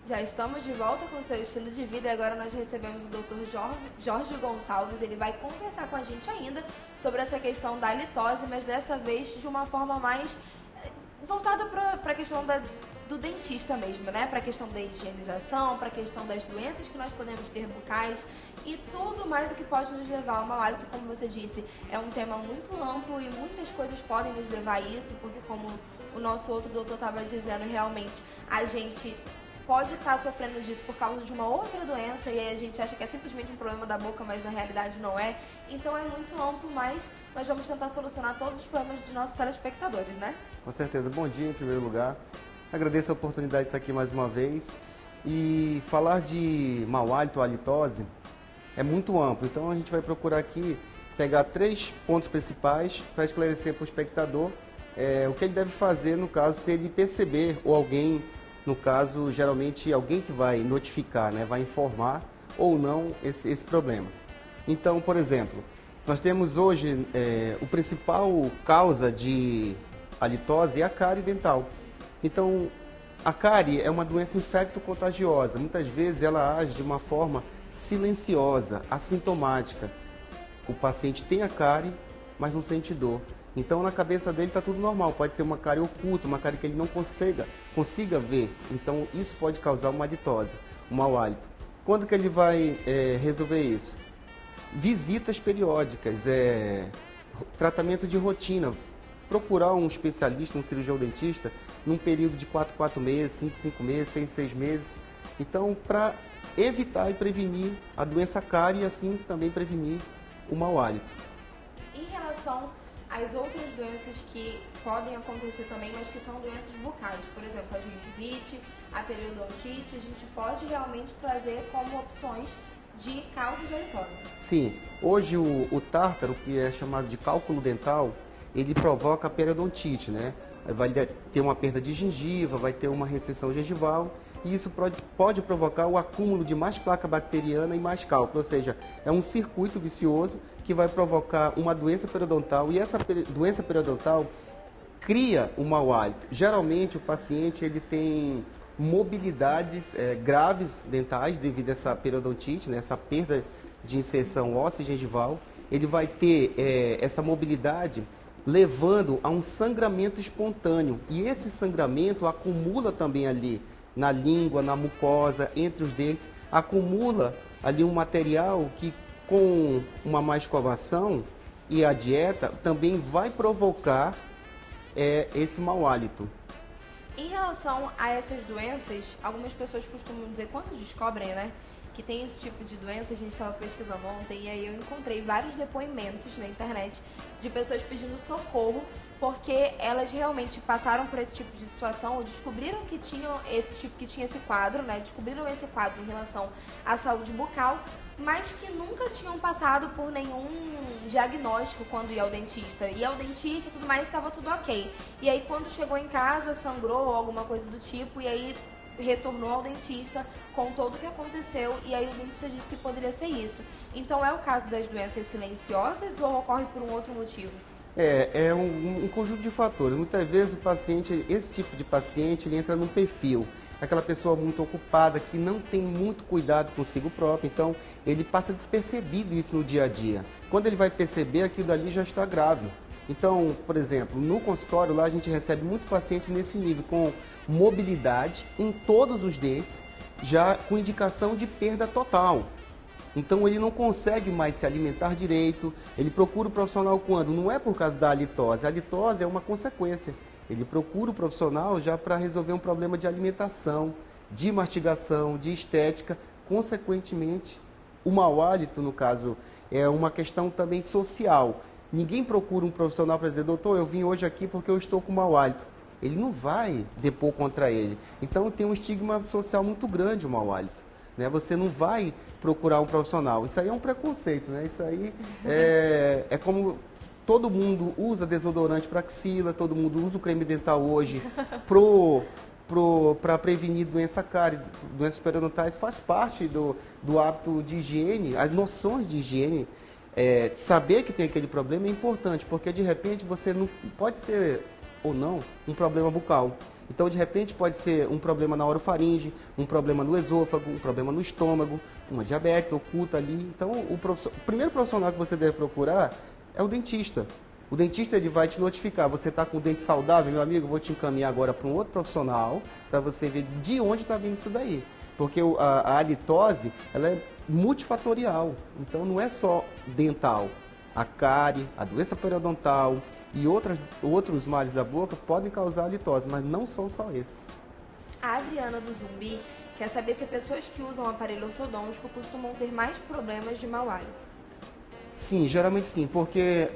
Já estamos de volta com o seu estilo de vida e agora nós recebemos o Dr. Jorge Gonçalves. Ele vai conversar com a gente ainda sobre essa questão da halitose, mas dessa vez de uma forma mais voltada para a questão do dentista mesmo, né? Para a questão da higienização, para a questão das doenças que nós podemos ter bucais e tudo mais o que pode nos levar ao mau hálito, como você disse. É um tema muito amplo e muitas coisas podem nos levar a isso, porque como o nosso outro doutor estava dizendo, realmente a gente pode estar sofrendo disso por causa de uma outra doença e aí a gente acha que é simplesmente um problema da boca, mas na realidade não é. Então é muito amplo, mas nós vamos tentar solucionar todos os problemas dos nossos telespectadores, né? Com certeza. Bom dia, em primeiro lugar. Agradeço a oportunidade de estar aqui mais uma vez. E falar de mau hálito ou halitose é muito amplo, então a gente vai procurar aqui pegar 3 pontos principais para esclarecer para o espectador o que ele deve fazer no caso se ele perceber ou alguém, no caso, geralmente alguém que vai notificar, né, vai informar ou não esse problema. Então, por exemplo, nós temos hoje o principal causa de halitose é a cárie dental. Então, a cárie é uma doença infecto-contagiosa. Muitas vezes ela age de uma forma silenciosa, assintomática. O paciente tem a cárie, mas não sente dor. Então, na cabeça dele está tudo normal. Pode ser uma cárie oculta, uma cárie que ele não consiga ver. Então, isso pode causar uma halitose, um mau hálito. Quando que ele vai resolver isso? Visitas periódicas, tratamento de rotina. Procurar um especialista, um cirurgião dentista, num período de 4 meses, 5 meses, 6 meses. Então, para evitar e prevenir a doença cárie e assim também prevenir o mau hálito. Em relação às outras doenças que podem acontecer também, mas que são doenças bucais, por exemplo, a gengivite, a periodontite, a gente pode realmente trazer como opções de causa de halitose. Sim, hoje o tártaro, que é chamado de cálculo dental, ele provoca a periodontite, né? Vai ter uma perda de gengiva, vai ter uma recessão gengival e isso pode provocar o acúmulo de mais placa bacteriana e mais cálculo, ou seja, é um circuito vicioso que vai provocar uma doença periodontal e essa doença periodontal cria o mau hálito. Geralmente o paciente ele tem mobilidades graves dentais devido a essa periodontite, né? Essa perda de inserção óssea e gengival. Ele vai ter essa mobilidade levando a um sangramento espontâneo. E esse sangramento acumula também ali na língua, na mucosa, entre os dentes, acumula ali um material que com uma má escovação e a dieta também vai provocar esse mau hálito. Em relação a essas doenças, algumas pessoas costumam dizer, quando descobrem, né, que tem esse tipo de doença, a gente estava pesquisando ontem e aí eu encontrei vários depoimentos na internet de pessoas pedindo socorro porque elas realmente passaram por esse tipo de situação ou descobriram que tinham que tinha esse quadro, né? Descobriram esse quadro em relação à saúde bucal, mas que nunca tinham passado por nenhum diagnóstico quando ia ao dentista. Ia ao dentista e tudo mais, estava tudo ok. E aí quando chegou em casa, sangrou ou alguma coisa do tipo, e aí retornou ao dentista, contou o que aconteceu e aí o dentista disse que poderia ser isso. Então é o caso das doenças silenciosas ou ocorre por um outro motivo? É um conjunto de fatores. Muitas vezes o paciente, esse tipo de paciente, ele entra num perfil. Aquela pessoa muito ocupada, que não tem muito cuidado consigo próprio, então ele passa despercebido isso no dia a dia. Quando ele vai perceber, aquilo ali já está grave. Então, por exemplo, no consultório lá a gente recebe muito paciente nesse nível, com mobilidade em todos os dentes, já com indicação de perda total. Então ele não consegue mais se alimentar direito, ele procura o profissional quando? Não é por causa da halitose, a halitose é uma consequência. Ele procura o profissional já para resolver um problema de alimentação, de mastigação, de estética, consequentemente o mau hálito, no caso, é uma questão também social. Ninguém procura um profissional para dizer, doutor, eu vim hoje aqui porque eu estou com mau hálito. Ele não vai depor contra ele. Então tem um estigma social muito grande o mau hálito. Né? Você não vai procurar um profissional. Isso aí é um preconceito, né? Isso aí é como todo mundo usa desodorante para axila, todo mundo usa o creme dental hoje para prevenir doença cárie, doenças periodontais. Faz parte do hábito de higiene, as noções de higiene saber que tem aquele problema é importante, porque de repente você não pode ser ou não um problema bucal. Então, de repente, pode ser um problema na orofaringe, um problema no esôfago, um problema no estômago, uma diabetes oculta ali. Então, o primeiro profissional que você deve procurar é o dentista. O dentista ele vai te notificar, você está com o dente saudável, meu amigo, eu vou te encaminhar agora para um outro profissional para você ver de onde está vindo isso daí. Porque a halitose, ela é multifatorial, então não é só dental. A cárie, a doença periodontal e outros males da boca podem causar halitose, mas não são só esses. A Adriana do Zumbi quer saber se pessoas que usam aparelho ortodôntico costumam ter mais problemas de mau hálito. Sim, geralmente sim, porque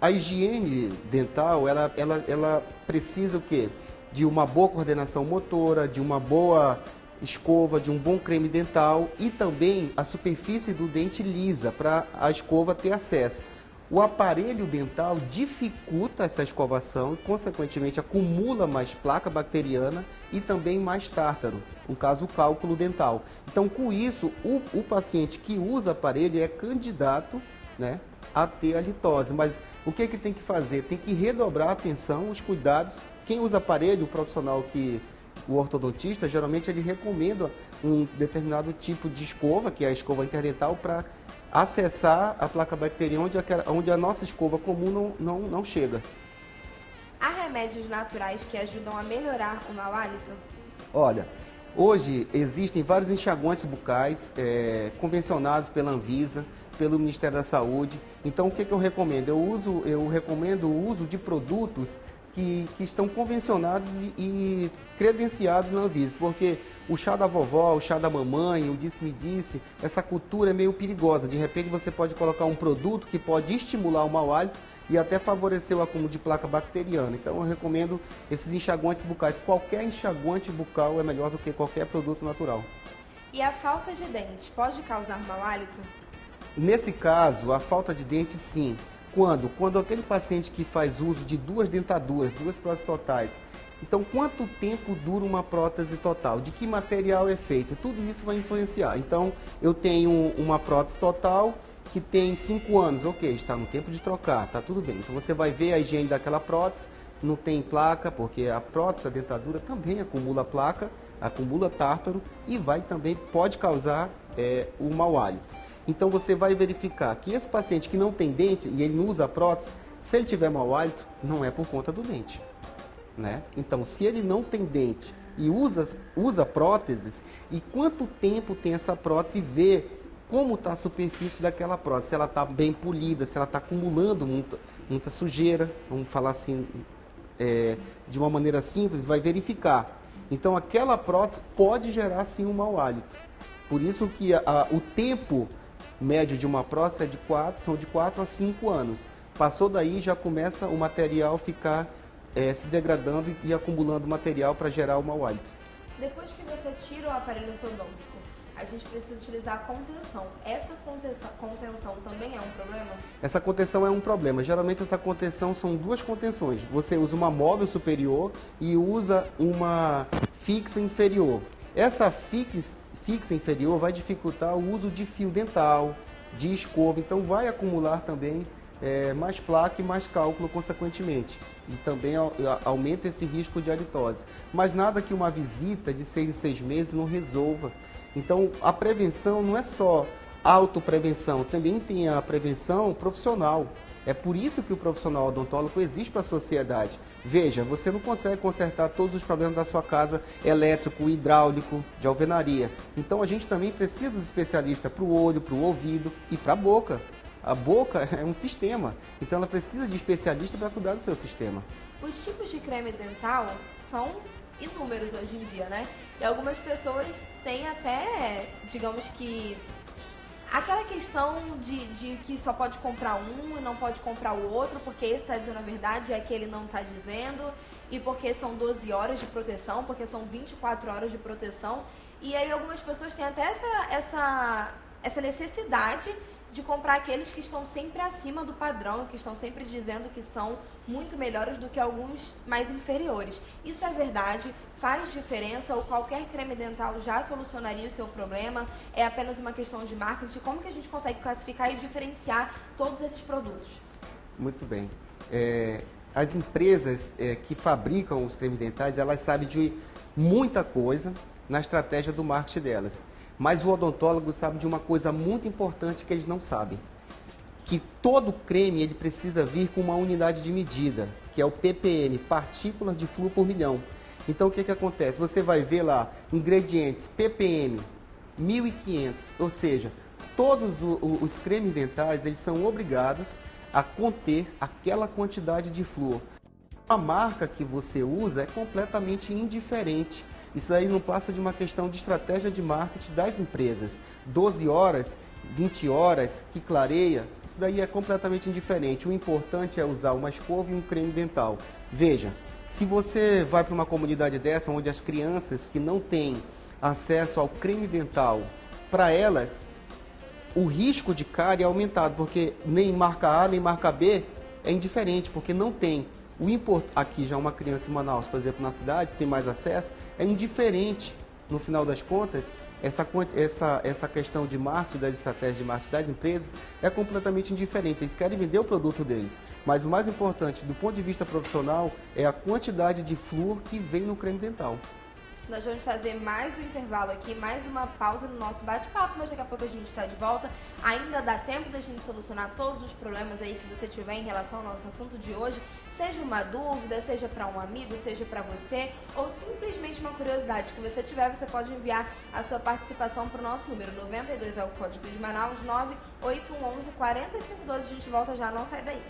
a higiene dental, ela precisa o quê? De uma boa coordenação motora, de uma boa escova, de um bom creme dental e também a superfície do dente lisa para a escova ter acesso. O aparelho dental dificulta essa escovação e, consequentemente, acumula mais placa bacteriana e também mais tártaro, no caso, o cálculo dental. Então, com isso, o paciente que usa aparelho é candidato, né, a ter halitose. Mas o que tem que fazer? Tem que redobrar a atenção, os cuidados. Quem usa aparelho, o profissional o ortodontista, geralmente ele recomenda um determinado tipo de escova, que é a escova interdental, para acessar a placa bacteriana onde a nossa escova comum não chega. Há remédios naturais que ajudam a melhorar o mau hálito? Olha, hoje existem vários enxaguantes bucais convencionados pela Anvisa, pelo Ministério da Saúde. Então, o que eu recomendo? Eu recomendo o uso de produtos que estão convencionados e credenciados na Anvisa, porque o chá da vovó, o chá da mamãe, o disse-me-disse, essa cultura é meio perigosa. De repente você pode colocar um produto que pode estimular o mau hálito e até favorecer o acúmulo de placa bacteriana. Então eu recomendo esses enxaguantes bucais. Qualquer enxaguante bucal é melhor do que qualquer produto natural. E a falta de dentes pode causar mau hálito? Nesse caso, a falta de dente sim. Quando aquele paciente que faz uso de duas dentaduras, duas próteses totais, então quanto tempo dura uma prótese total? De que material é feito? Tudo isso vai influenciar. Então eu tenho uma prótese total que tem 5 anos, ok, está no tempo de trocar, tá tudo bem. Então você vai ver a higiene daquela prótese, não tem placa, porque a prótese, a dentadura também acumula placa, acumula tártaro e pode causar o mau hálito. Então você vai verificar que esse paciente que não tem dente e ele não usa prótese, se ele tiver mau hálito, não é por conta do dente, né? Então, se ele não tem dente e usa próteses, e quanto tempo tem essa prótese, e ver como está a superfície daquela prótese, se ela está bem polida, se ela está acumulando muita sujeira, vamos falar assim, de uma maneira simples, vai verificar. Então, aquela prótese pode gerar sim um mau hálito. Por isso que o tempo médio de uma prótese são de 4 a 5 anos. Passou daí, já começa o material ficar se degradando e acumulando material para gerar o mau hálito. Depois que você tira o aparelho ortodôntico, a gente precisa utilizar a contenção. Essa contenção também é um problema? Essa contenção é um problema. Geralmente essa contenção são duas contenções. Você usa uma móvel superior e usa uma fixa inferior. Essa fixa inferior vai dificultar o uso de fio dental, de escova, então vai acumular também mais placa e mais cálculo consequentemente. E também aumenta esse risco de halitose. Mas nada que uma visita de 6 em 6 meses não resolva. Então a prevenção não é só autoprevenção, também tem a prevenção profissional. É por isso que o profissional odontólogo existe para a sociedade. Veja, você não consegue consertar todos os problemas da sua casa, elétrico, hidráulico, de alvenaria. Então a gente também precisa de um especialista para o olho, para o ouvido e para a boca. A boca é um sistema, então ela precisa de especialista para cuidar do seu sistema. Os tipos de creme dental são inúmeros hoje em dia, né? E algumas pessoas têm até, digamos que, aquela questão de que só pode comprar um e não pode comprar o outro, porque esse está dizendo a verdade e aquele não está dizendo, e porque são 12 horas de proteção, porque são 24 horas de proteção. E aí algumas pessoas têm até essa necessidade de comprar aqueles que estão sempre acima do padrão, que estão sempre dizendo que são muito melhores do que alguns mais inferiores. Isso é verdade? Faz diferença? Ou qualquer creme dental já solucionaria o seu problema? É apenas uma questão de marketing? Como que a gente consegue classificar e diferenciar todos esses produtos? Muito bem. As empresas que fabricam os cremes dentais, elas sabem de muita coisa na estratégia do marketing delas. Mas o odontólogo sabe de uma coisa muito importante que eles não sabem. Que todo creme ele precisa vir com uma unidade de medida, que é o ppm, partículas de flúor por milhão. Então o que acontece? Você vai ver lá ingredientes ppm 1500, ou seja, todos os cremes dentais eles são obrigados a conter aquela quantidade de flúor. A marca que você usa é completamente indiferente. Isso aí não passa de uma questão de estratégia de marketing das empresas. 12 horas, 20 horas, que clareia, isso daí é completamente indiferente. O importante é usar uma escova e um creme dental. Veja, se você vai para uma comunidade dessa, onde as crianças que não têm acesso ao creme dental, para elas, o risco de cárie é aumentado, porque nem marca A, nem marca B é indiferente, porque não tem. Aqui já uma criança em Manaus, por exemplo, na cidade, tem mais acesso, é indiferente, no final das contas, essa questão de marketing, das estratégias de marketing das empresas, é completamente indiferente. Eles querem vender o produto deles, mas o mais importante, do ponto de vista profissional, é a quantidade de flúor que vem no creme dental. Nós vamos fazer mais um intervalo aqui, mais uma pausa no nosso bate-papo, mas daqui a pouco a gente está de volta. Ainda dá tempo da gente solucionar todos os problemas aí que você tiver em relação ao nosso assunto de hoje. Seja uma dúvida, seja para um amigo, seja para você, ou simplesmente uma curiosidade que você tiver, você pode enviar a sua participação para o nosso número 92, é o código de Manaus, 9811 4512. A gente volta já, não sai daí.